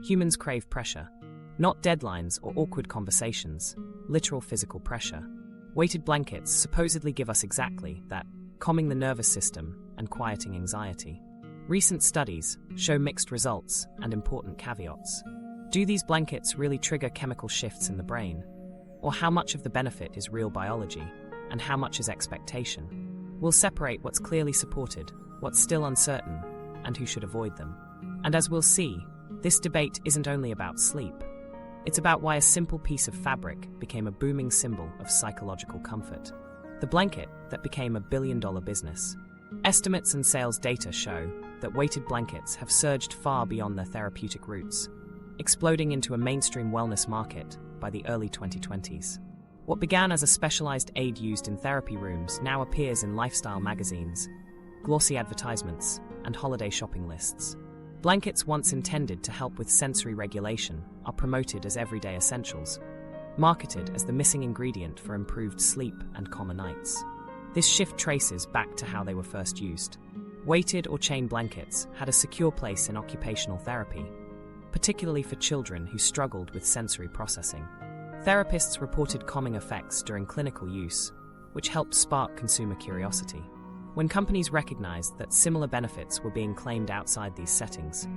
Humans crave pressure. Not deadlines or awkward conversations, literal physical pressure. Weighted blankets supposedly give us exactly that, calming the nervous system and quieting anxiety. Recent studies show mixed results and important caveats. Do these blankets really trigger chemical shifts in the brain? Or how much of the benefit is real biology, and how much is expectation? We'll separate what's clearly supported, what's still uncertain, and who should avoid them. And as we'll see, this debate isn't only about sleep. It's about why a simple piece of fabric became a booming symbol of psychological comfort. The blanket that became $1 billion business. Estimates and sales data show that weighted blankets have surged far beyond their therapeutic roots, exploding into a mainstream wellness market by the early 2020s. What began as a specialized aid used in therapy rooms now appears in lifestyle magazines, glossy advertisements, and holiday shopping lists. Blankets once intended to help with sensory regulation are promoted as everyday essentials, marketed as the missing ingredient for improved sleep and calmer nights. This shift traces back to how they were first used. Weighted or chain blankets had a secure place in occupational therapy, particularly for children who struggled with sensory processing. Therapists reported calming effects during clinical use, which helped spark consumer curiosity. When companies recognized that similar benefits were being claimed outside these settings,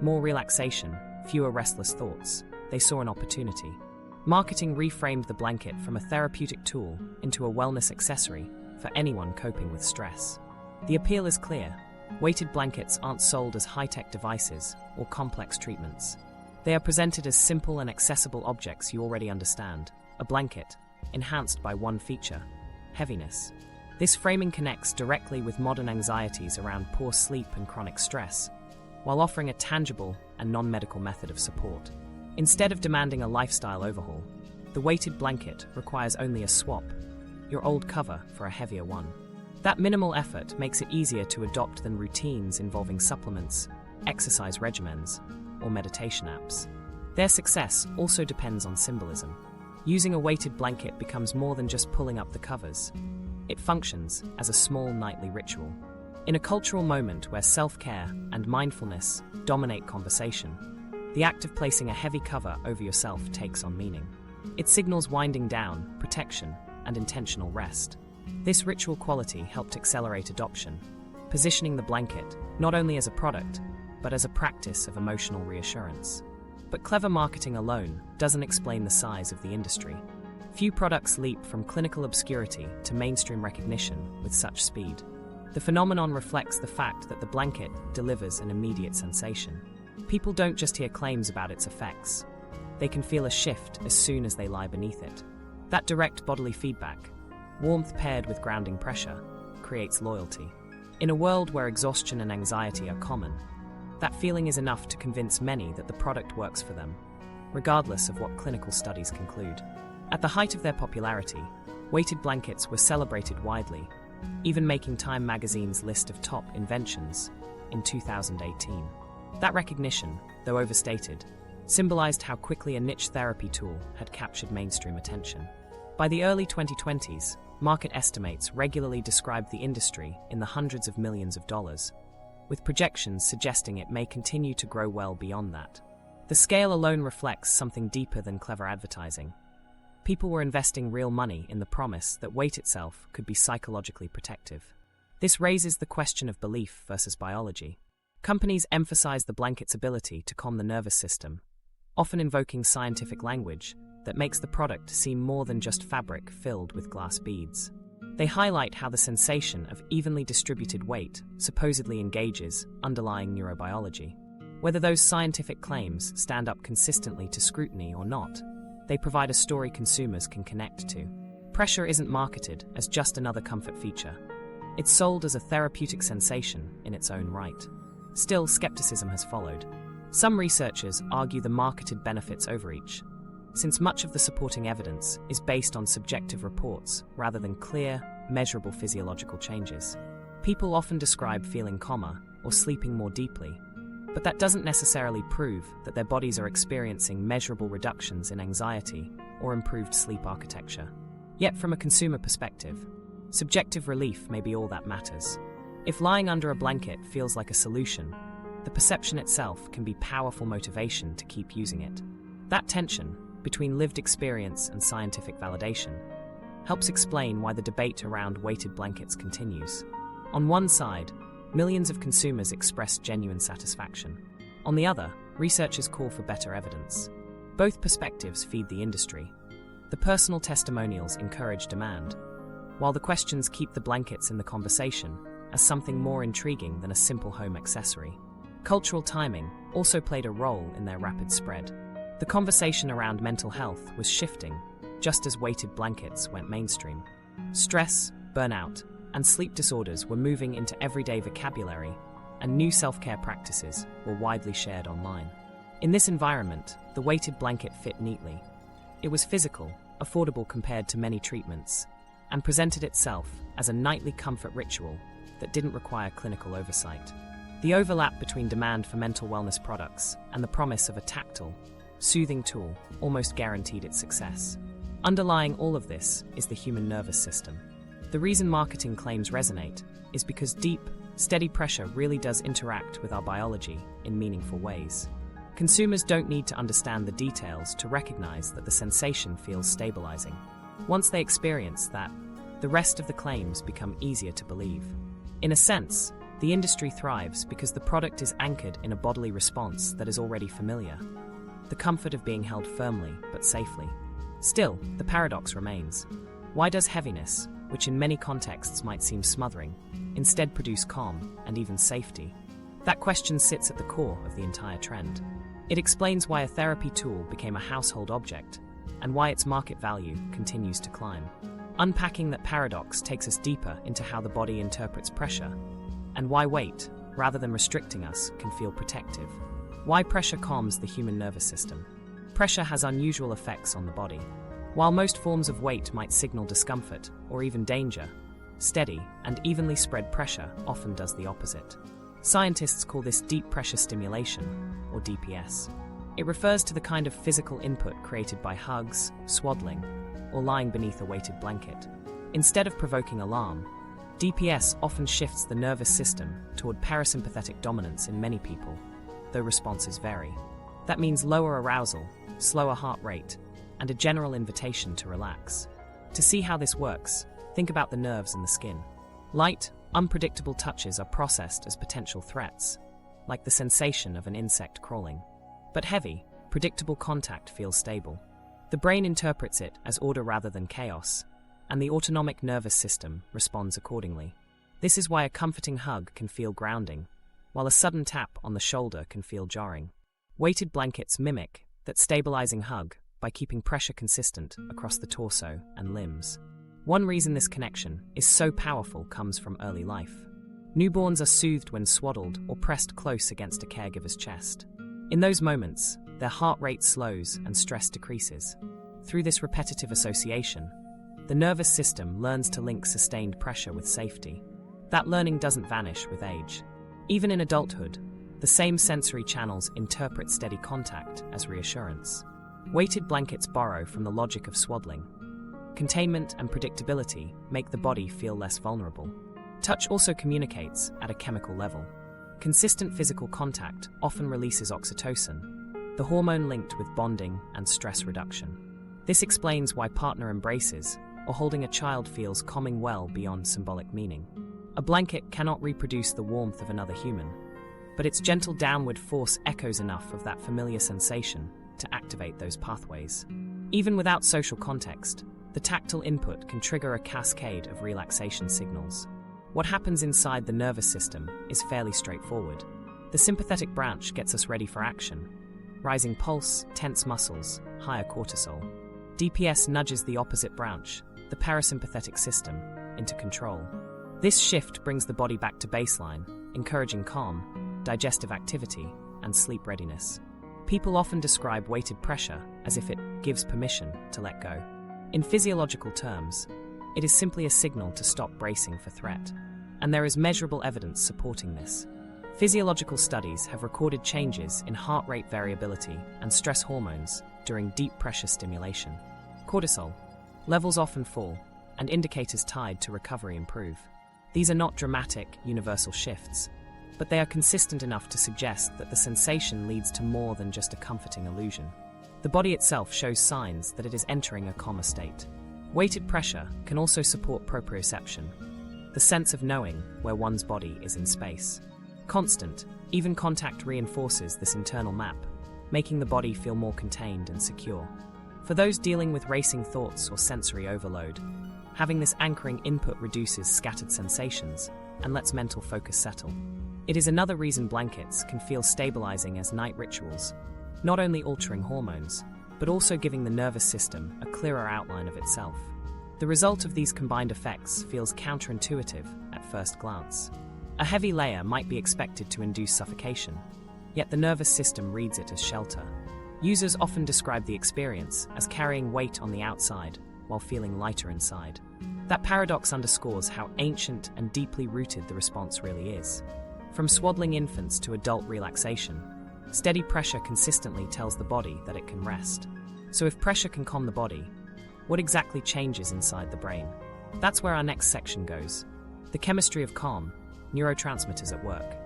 more relaxation, fewer restless thoughts, they saw an opportunity. Marketing reframed the blanket from a therapeutic tool into a wellness accessory for anyone coping with stress. The appeal is clear. Weighted blankets aren't sold as high-tech devices or complex treatments. They are presented as simple and accessible objects you already understand, a blanket, enhanced by one feature: heaviness. This framing connects directly with modern anxieties around poor sleep and chronic stress, while offering a tangible and non-medical method of support. Instead of demanding a lifestyle overhaul, the weighted blanket requires only a swap, your old cover for a heavier one. That minimal effort makes it easier to adopt than routines involving supplements, exercise regimens, or meditation apps. Their success also depends on symbolism. Using a weighted blanket becomes more than just pulling up the covers. It functions as a small nightly ritual. In a cultural moment where self-care and mindfulness dominate conversation, the act of placing a heavy cover over yourself takes on meaning. It signals winding down, protection, and intentional rest. This ritual quality helped accelerate adoption, positioning the blanket not only as a product, but as a practice of emotional reassurance. But clever marketing alone doesn't explain the size of the industry. Few products leap from clinical obscurity to mainstream recognition with such speed. The phenomenon reflects the fact that the blanket delivers an immediate sensation. People don't just hear claims about its effects. They can feel a shift as soon as they lie beneath it. That direct bodily feedback, warmth paired with grounding pressure, creates loyalty. In a world where exhaustion and anxiety are common, that feeling is enough to convince many that the product works for them, regardless of what clinical studies conclude. At the height of their popularity, weighted blankets were celebrated widely, even making Time magazine's list of top inventions in 2018. That recognition, though overstated, symbolized how quickly a niche therapy tool had captured mainstream attention. By the early 2020s, market estimates regularly described the industry in the hundreds of millions of dollars, with projections suggesting it may continue to grow well beyond that. The scale alone reflects something deeper than clever advertising. People were investing real money in the promise that weight itself could be psychologically protective. This raises the question of belief versus biology. Companies emphasize the blanket's ability to calm the nervous system, often invoking scientific language that makes the product seem more than just fabric filled with glass beads. They highlight how the sensation of evenly distributed weight supposedly engages underlying neurobiology. Whether those scientific claims stand up consistently to scrutiny or not, they provide a story consumers can connect to. Pressure isn't marketed as just another comfort feature. It's sold as a therapeutic sensation in its own right. Still, skepticism has followed. Some researchers argue the marketed benefits overreach, since much of the supporting evidence is based on subjective reports rather than clear, measurable physiological changes. People often describe feeling calmer or sleeping more deeply, but that doesn't necessarily prove that their bodies are experiencing measurable reductions in anxiety or improved sleep architecture. Yet from a consumer perspective, subjective relief may be all that matters. If lying under a blanket feels like a solution, the perception itself can be powerful motivation to keep using it. That tension between lived experience and scientific validation helps explain why the debate around weighted blankets continues. On one side, millions of consumers express genuine satisfaction. On the other, researchers call for better evidence. Both perspectives feed the industry. The personal testimonials encourage demand, while the questions keep the blankets in the conversation as something more intriguing than a simple home accessory. Cultural timing also played a role in their rapid spread. The conversation around mental health was shifting, just as weighted blankets went mainstream. Stress, burnout, and sleep disorders were moving into everyday vocabulary, and new self-care practices were widely shared online. In this environment, the weighted blanket fit neatly. It was physical, affordable compared to many treatments, and presented itself as a nightly comfort ritual that didn't require clinical oversight. The overlap between demand for mental wellness products and the promise of a tactile, soothing tool almost guaranteed its success. Underlying all of this is the human nervous system. The reason marketing claims resonate is because deep, steady pressure really does interact with our biology in meaningful ways. Consumers don't need to understand the details to recognize that the sensation feels stabilizing. Once they experience that, the rest of the claims become easier to believe. In a sense, the industry thrives because the product is anchored in a bodily response that is already familiar. The comfort of being held firmly but safely. Still, the paradox remains. Why does heaviness, which in many contexts might seem smothering, instead produce calm and even safety? That question sits at the core of the entire trend. It explains why a therapy tool became a household object and why its market value continues to climb. Unpacking that paradox takes us deeper into how the body interprets pressure and why weight, rather than restricting us, can feel protective. Why pressure calms the human nervous system. Pressure has unusual effects on the body. While most forms of weight might signal discomfort or even danger, steady and evenly spread pressure often does the opposite. Scientists call this deep pressure stimulation, or DPS. It refers to the kind of physical input created by hugs, swaddling, or lying beneath a weighted blanket. Instead of provoking alarm, DPS often shifts the nervous system toward parasympathetic dominance in many people, though responses vary. That means lower arousal, slower heart rate, and a general invitation to relax. To see how this works, think about the nerves in the skin. Light, unpredictable touches are processed as potential threats, like the sensation of an insect crawling. But heavy, predictable contact feels stable. The brain interprets it as order rather than chaos, and the autonomic nervous system responds accordingly. This is why a comforting hug can feel grounding, while a sudden tap on the shoulder can feel jarring. Weighted blankets mimic that stabilizing hug by keeping pressure consistent across the torso and limbs. One reason this connection is so powerful comes from early life. Newborns are soothed when swaddled or pressed close against a caregiver's chest. In those moments, their heart rate slows and stress decreases. Through this repetitive association, the nervous system learns to link sustained pressure with safety. That learning doesn't vanish with age. Even in adulthood, the same sensory channels interpret steady contact as reassurance. Weighted blankets borrow from the logic of swaddling. Containment and predictability make the body feel less vulnerable. Touch also communicates at a chemical level. Consistent physical contact often releases oxytocin, the hormone linked with bonding and stress reduction. This explains why partner embraces or holding a child feels calming well beyond symbolic meaning. A blanket cannot reproduce the warmth of another human, but its gentle downward force echoes enough of that familiar sensation to activate those pathways. Even without social context, the tactile input can trigger a cascade of relaxation signals. What happens inside the nervous system is fairly straightforward. The sympathetic branch gets us ready for action. Rising pulse, tense muscles, higher cortisol. DPS nudges the opposite branch, the parasympathetic system, into control. This shift brings the body back to baseline, encouraging calm, digestive activity, and sleep readiness. People often describe weighted pressure as if it gives permission to let go. In physiological terms, it is simply a signal to stop bracing for threat. And there is measurable evidence supporting this. Physiological studies have recorded changes in heart rate variability and stress hormones during deep pressure stimulation. Cortisol levels often fall, and indicators tied to recovery improve. These are not dramatic, universal shifts. but they are consistent enough to suggest that the sensation leads to more than just a comforting illusion. The body itself shows signs that it is entering a calmer state. Weighted pressure can also support proprioception, the sense of knowing where one's body is in space. Constant, even contact reinforces this internal map, making the body feel more contained and secure. For those dealing with racing thoughts or sensory overload, having this anchoring input reduces scattered sensations and lets mental focus settle. It is another reason blankets can feel stabilizing as night rituals, not only altering hormones, but also giving the nervous system a clearer outline of itself. The result of these combined effects feels counterintuitive at first glance. A heavy layer might be expected to induce suffocation, yet the nervous system reads it as shelter. Users often describe the experience as carrying weight on the outside while feeling lighter inside. That paradox underscores how ancient and deeply rooted the response really is. From swaddling infants to adult relaxation, steady pressure consistently tells the body that it can rest. So if pressure can calm the body, what exactly changes inside the brain? That's where our next section goes. The chemistry of calm, neurotransmitters at work.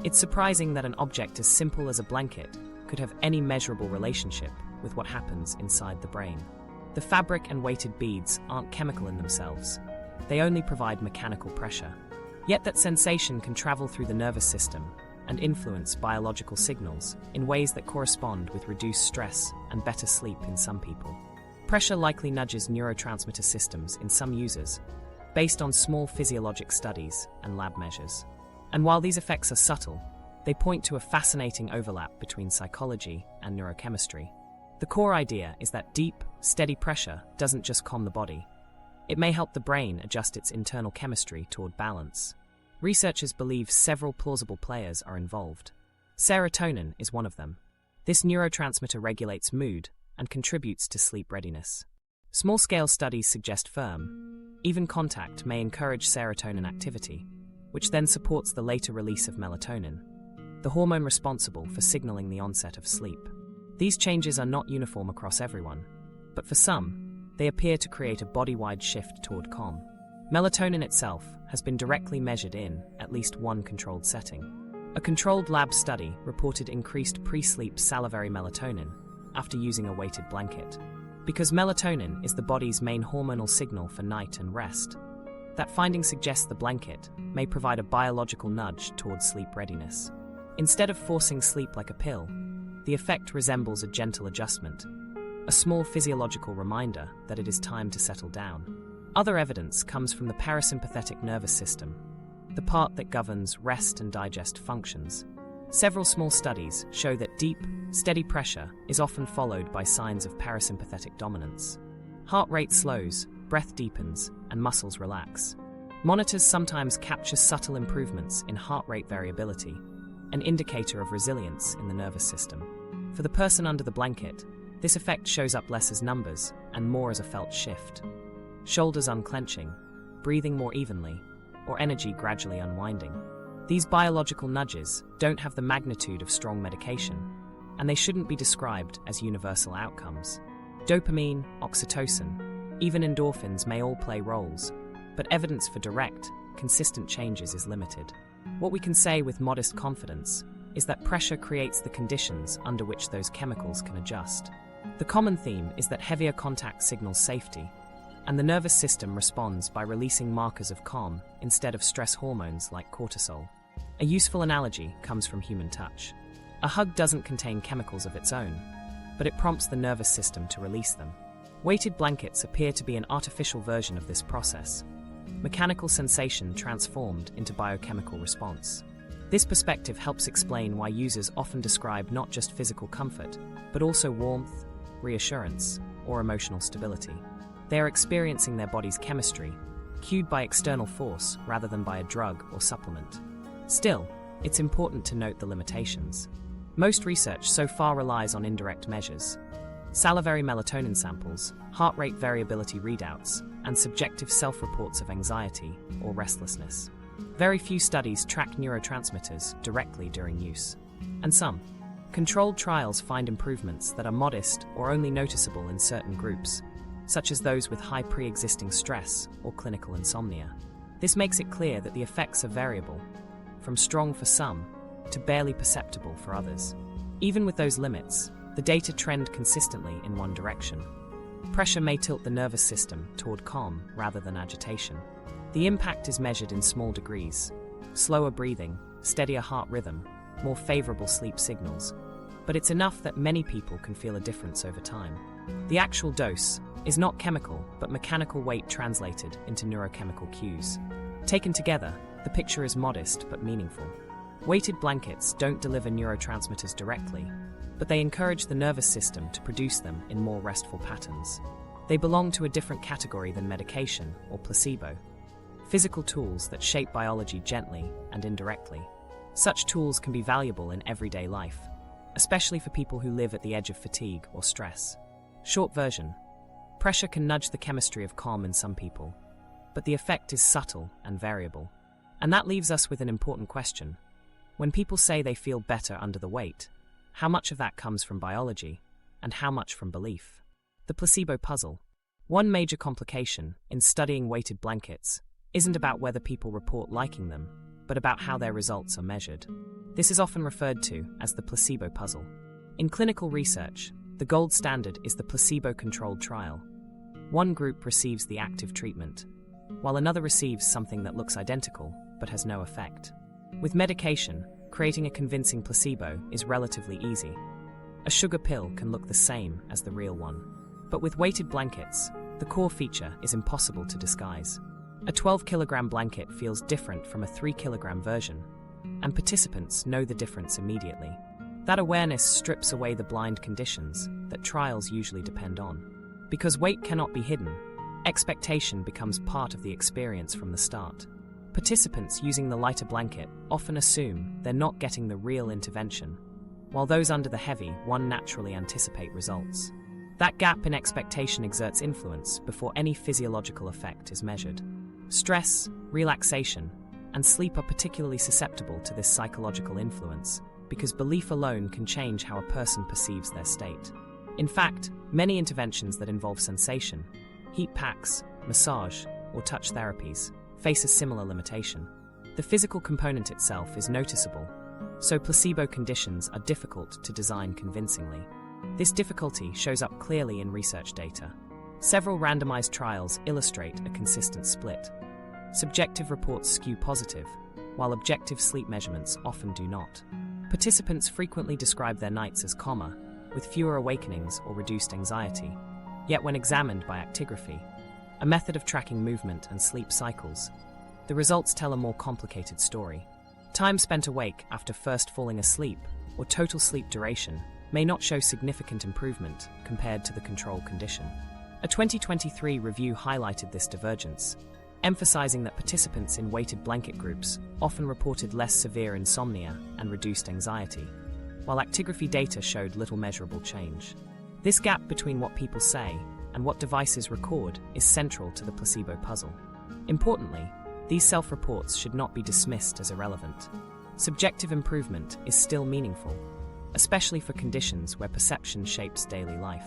It's surprising that an object as simple as a blanket could have any measurable relationship with what happens inside the brain. The fabric and weighted beads aren't chemical in themselves. They only provide mechanical pressure. Yet that sensation can travel through the nervous system and influence biological signals in ways that correspond with reduced stress and better sleep in some people. Pressure likely nudges neurotransmitter systems in some users, based on small physiologic studies and lab measures. And while these effects are subtle, they point to a fascinating overlap between psychology and neurochemistry. The core idea is that deep, steady pressure doesn't just calm the body. It may help the brain adjust its internal chemistry toward balance. Researchers believe several plausible players are involved. Serotonin is one of them. This neurotransmitter regulates mood and contributes to sleep readiness. Small-scale studies suggest firm, even contact may encourage serotonin activity, which then supports the later release of melatonin, the hormone responsible for signaling the onset of sleep. These changes are not uniform across everyone, but for some, they appear to create a body-wide shift toward calm. Melatonin itself has been directly measured in at least one controlled setting. A controlled lab study reported increased pre-sleep salivary melatonin after using a weighted blanket. Because melatonin is the body's main hormonal signal for night and rest, that finding suggests the blanket may provide a biological nudge towards sleep readiness. Instead of forcing sleep like a pill, the effect resembles a gentle adjustment, a small physiological reminder that it is time to settle down. Other evidence comes from the parasympathetic nervous system, the part that governs rest and digest functions. Several small studies show that deep, steady pressure is often followed by signs of parasympathetic dominance. Heart rate slows, breath deepens, and muscles relax. Monitors sometimes capture subtle improvements in heart rate variability, an indicator of resilience in the nervous system. For the person under the blanket, this effect shows up less as numbers and more as a felt shift. Shoulders unclenching, breathing more evenly, or energy gradually unwinding. These biological nudges don't have the magnitude of strong medication, and they shouldn't be described as universal outcomes. Dopamine, oxytocin, even endorphins may all play roles, but evidence for direct, consistent changes is limited. What we can say with modest confidence is that pressure creates the conditions under which those chemicals can adjust. The common theme is that heavier contact signals safety, and the nervous system responds by releasing markers of calm instead of stress hormones like cortisol. A useful analogy comes from human touch. A hug doesn't contain chemicals of its own, but it prompts the nervous system to release them. Weighted blankets appear to be an artificial version of this process, mechanical sensation transformed into biochemical response. This perspective helps explain why users often describe not just physical comfort, but also warmth, reassurance, or emotional stability. They are experiencing their body's chemistry, cued by external force rather than by a drug or supplement. Still, it's important to note the limitations. Most research so far relies on indirect measures: salivary melatonin samples, heart rate variability readouts, and subjective self-reports of anxiety or restlessness. Very few studies track neurotransmitters directly during use. And some controlled trials find improvements that are modest or only noticeable in certain groups, such as those with high pre-existing stress or clinical insomnia. This makes it clear that the effects are variable, from strong for some to barely perceptible for others. Even with those limits, the data trend consistently in one direction. Pressure may tilt the nervous system toward calm rather than agitation. The impact is measured in small degrees: slower breathing, steadier heart rhythm, more favorable sleep signals. But it's enough that many people can feel a difference over time. The actual dose is not chemical but mechanical weight translated into neurochemical cues. Taken together, the picture is modest but meaningful. Weighted blankets don't deliver neurotransmitters directly, but they encourage the nervous system to produce them in more restful patterns. They belong to a different category than medication or placebo, physical tools that shape biology gently and indirectly. Such tools can be valuable in everyday life, especially for people who live at the edge of fatigue or stress. Short version: pressure can nudge the chemistry of calm in some people, but the effect is subtle and variable. And that leaves us with an important question. When people say they feel better under the weight, how much of that comes from biology, and how much from belief? The placebo puzzle. One major complication in studying weighted blankets isn't about whether people report liking them, but about how their results are measured. This is often referred to as the placebo puzzle. In clinical research, the gold standard is the placebo-controlled trial. One group receives the active treatment, while another receives something that looks identical but has no effect. With medication, creating a convincing placebo is relatively easy. A sugar pill can look the same as the real one. But with weighted blankets, the core feature is impossible to disguise. A 12-kilogram blanket feels different from a 3-kilogram version, and participants know the difference immediately. That awareness strips away the blind conditions that trials usually depend on. Because weight cannot be hidden, expectation becomes part of the experience from the start. Participants using the lighter blanket often assume they're not getting the real intervention, while those under the heavy one naturally anticipate results. That gap in expectation exerts influence before any physiological effect is measured. Stress, relaxation, and sleep are particularly susceptible to this psychological influence because belief alone can change how a person perceives their state. In fact, many interventions that involve sensation, heat packs, massage, or touch therapies, face a similar limitation. The physical component itself is noticeable, so placebo conditions are difficult to design convincingly. This difficulty shows up clearly in research data. Several randomized trials illustrate a consistent split. Subjective reports skew positive, while objective sleep measurements often do not. Participants frequently describe their nights as calmer, with fewer awakenings or reduced anxiety. Yet when examined by actigraphy, a method of tracking movement and sleep cycles, the results tell a more complicated story. Time spent awake after first falling asleep, or total sleep duration, may not show significant improvement compared to the control condition. A 2023 review highlighted this divergence, emphasizing that participants in weighted blanket groups often reported less severe insomnia and reduced anxiety, while actigraphy data showed little measurable change. This gap between what people say and what devices record is central to the placebo puzzle. Importantly, these self-reports should not be dismissed as irrelevant. Subjective improvement is still meaningful, especially for conditions where perception shapes daily life.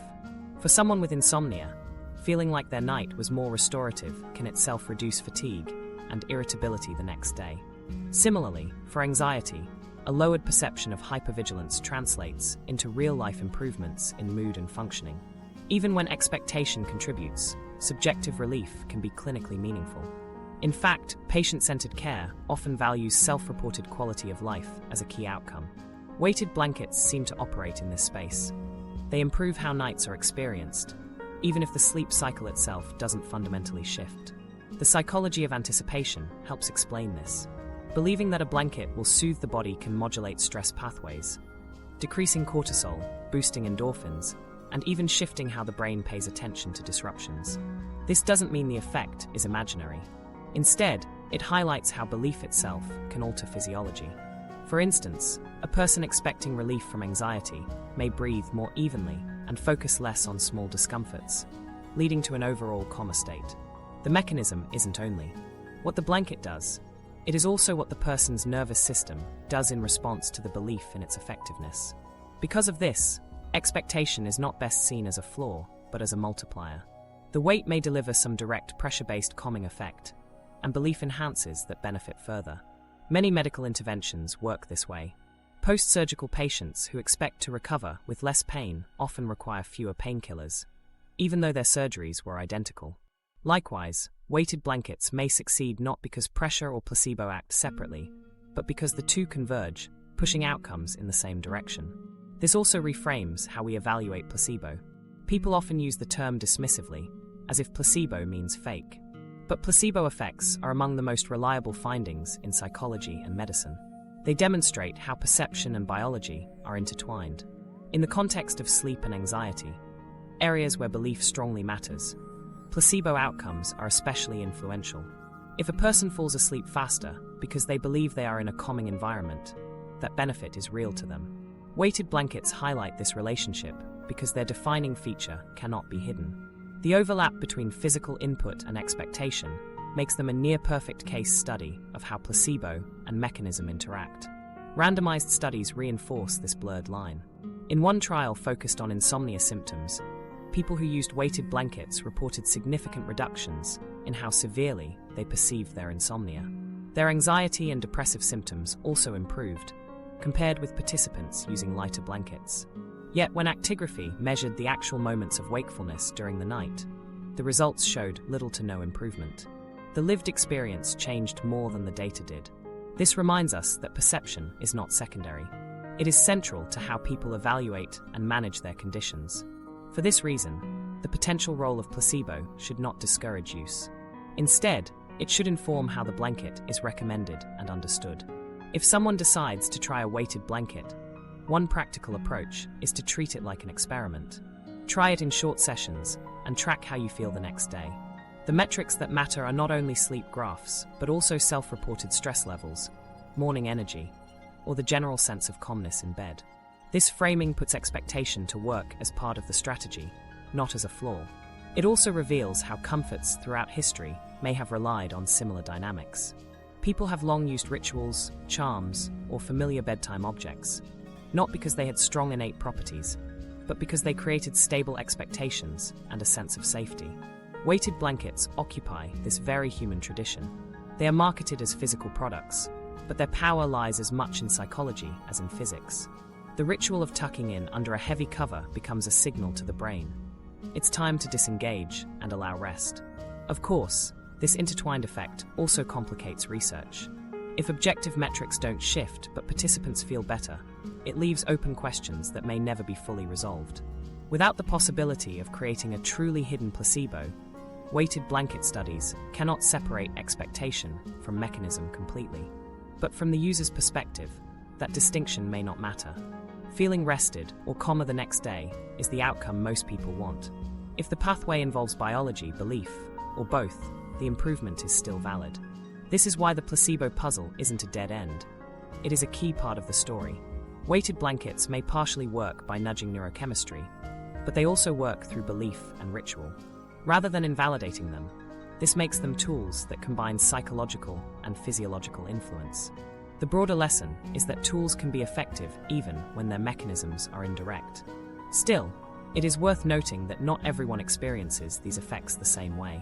For someone with insomnia, feeling like their night was more restorative can itself reduce fatigue and irritability the next day. Similarly, for anxiety, a lowered perception of hypervigilance translates into real-life improvements in mood and functioning. Even when expectation contributes, subjective relief can be clinically meaningful. In fact, patient-centered care often values self-reported quality of life as a key outcome. Weighted blankets seem to operate in this space. They improve how nights are experienced, even if the sleep cycle itself doesn't fundamentally shift. The psychology of anticipation helps explain this. Believing that a blanket will soothe the body can modulate stress pathways, decreasing cortisol, boosting endorphins, and even shifting how the brain pays attention to disruptions. This doesn't mean the effect is imaginary. Instead, it highlights how belief itself can alter physiology. For instance, a person expecting relief from anxiety may breathe more evenly and focus less on small discomforts, leading to an overall calmer state. The mechanism isn't only what the blanket does, it is also what the person's nervous system does in response to the belief in its effectiveness. Because of this, expectation is not best seen as a flaw, but as a multiplier. The weight may deliver some direct pressure-based calming effect, and belief enhances that benefit further. Many medical interventions work this way. Post-surgical patients who expect to recover with less pain often require fewer painkillers, even though their surgeries were identical. Likewise, weighted blankets may succeed not because pressure or placebo act separately, but because the two converge, pushing outcomes in the same direction. This also reframes how we evaluate placebo. People often use the term dismissively, as if placebo means fake. But placebo effects are among the most reliable findings in psychology and medicine. They demonstrate how perception and biology are intertwined. In the context of sleep and anxiety, areas where belief strongly matters, placebo outcomes are especially influential. If a person falls asleep faster because they believe they are in a calming environment, that benefit is real to them. Weighted blankets highlight this relationship because their defining feature cannot be hidden. The overlap between physical input and expectation makes them a near-perfect case study of how placebo and mechanism interact. Randomized studies reinforce this blurred line. In one trial focused on insomnia symptoms, people who used weighted blankets reported significant reductions in how severely they perceived their insomnia. Their anxiety and depressive symptoms also improved, compared with participants using lighter blankets. Yet when actigraphy measured the actual moments of wakefulness during the night, the results showed little to no improvement. The lived experience changed more than the data did. This reminds us that perception is not secondary. It is central to how people evaluate and manage their conditions. For this reason, the potential role of placebo should not discourage use. Instead, it should inform how the blanket is recommended and understood. If someone decides to try a weighted blanket, one practical approach is to treat it like an experiment. Try it in short sessions and track how you feel the next day. The metrics that matter are not only sleep graphs, but also self-reported stress levels, morning energy, or the general sense of calmness in bed. This framing puts expectation to work as part of the strategy, not as a flaw. It also reveals how comforts throughout history may have relied on similar dynamics. People have long used rituals, charms, or familiar bedtime objects, not because they had strong innate properties, but because they created stable expectations and a sense of safety. Weighted blankets occupy this very human tradition. They are marketed as physical products, but their power lies as much in psychology as in physics. The ritual of tucking in under a heavy cover becomes a signal to the brain. It's time to disengage and allow rest. Of course, this intertwined effect also complicates research. If objective metrics don't shift but participants feel better, it leaves open questions that may never be fully resolved. Without the possibility of creating a truly hidden placebo, weighted blanket studies cannot separate expectation from mechanism completely. But from the user's perspective, that distinction may not matter. Feeling rested or calmer the next day is the outcome most people want. If the pathway involves biology, belief, or both, the improvement is still valid. This is why the placebo puzzle isn't a dead end. It is a key part of the story. Weighted blankets may partially work by nudging neurochemistry, but they also work through belief and ritual. Rather than invalidating them, this makes them tools that combine psychological and physiological influence. The broader lesson is that tools can be effective even when their mechanisms are indirect. Still, it is worth noting that not everyone experiences these effects the same way.